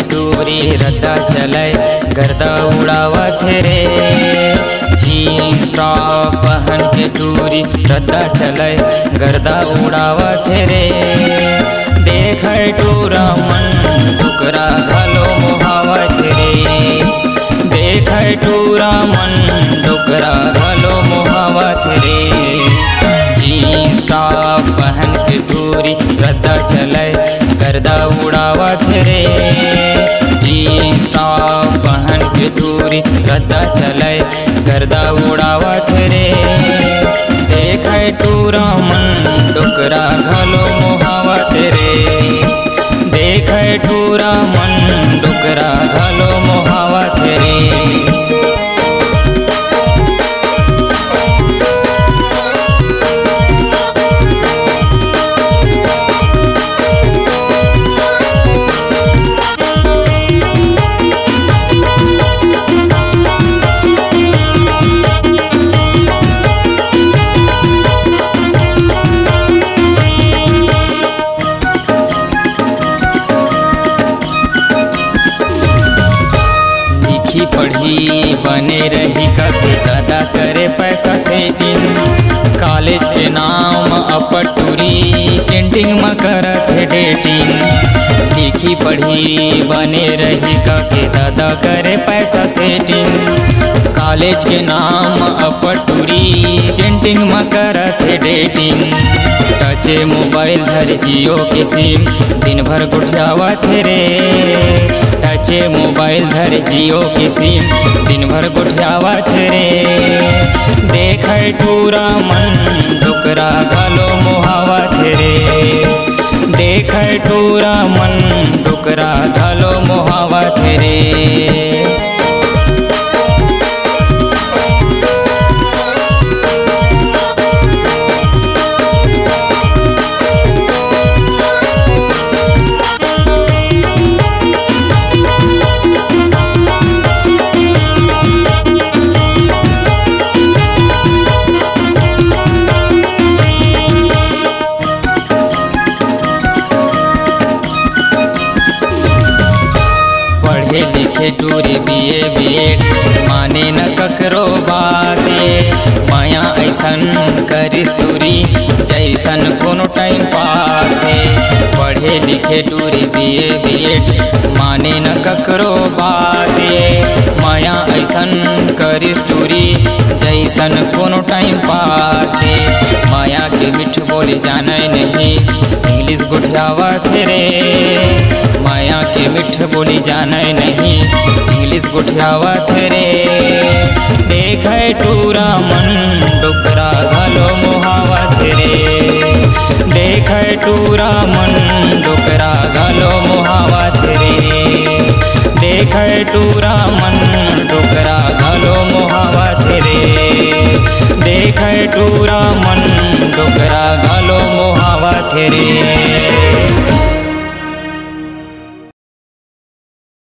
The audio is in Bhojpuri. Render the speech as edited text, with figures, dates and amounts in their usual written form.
टूरी रद्दा चले गर्दा उड़ावत रे। जीन्स टॉप पहन के टूरी रद्दा चले गर्दा उड़ावत रे। देख टूरा मन टुकरा घलो मोहावत रे। देख टूरा मन टुकरा घलो मोहावत रे। जीन्स टॉप पहन के टूरी रद्दा चले गर्दा उड़ावत रे। जीन्स टॉप पहन के टूरी रद्दा चले गर्दा उड़ावत रे। देख टूरा मन टुकरा घलो मोहावत रे। देख टूरा मन टुकरा घलो मोहावत रे। पढ़ी बने रही कभी दादा करे पैसा सेटिंग। कॉलेज के नाम अपटूरी कैंटीन में करत है डेटिंग। लिखी पढ़ी बने रही कभी दादा करे पैसा सेटिंग। कॉलेज के नाम अपटूरी कैंटीन में करत है डेटिंग। टचे मोबाइल धर जियो के सिम दिन भर गुठियावत रे। टचे मोबाइल धर जियो के सिम दिन भर गुठियावत रे। देख टूरा मन टुकरा घलो मोहावत रे। देख टूरा मन टुकरा घलो मोहावत रे। पढ़े लिखे टूरी बीए बीएड माने न ककरो बाते। माया ऐसन करिस टूरी जैसन कोनो टाइम पासे। पढ़े लिखे टूरी बीए बीएड माने न ककरो बाते। माया ऐसन करिस टूरी जैसन कोनो टाइम पासे। माया के मिठ बोली जाने नहीं इंग्लिश गुठियावत रे। माया के मिठ बोली जाने नहीं इंग्लिश गुठियावत रे। देख टूरा मन टुकरा घलो मोहावत रे। देख टूरा मन टुकरा घलो मोहावत रे। देख टूरा मन टुकरा घलो मोहावत रे। देख टूरा मन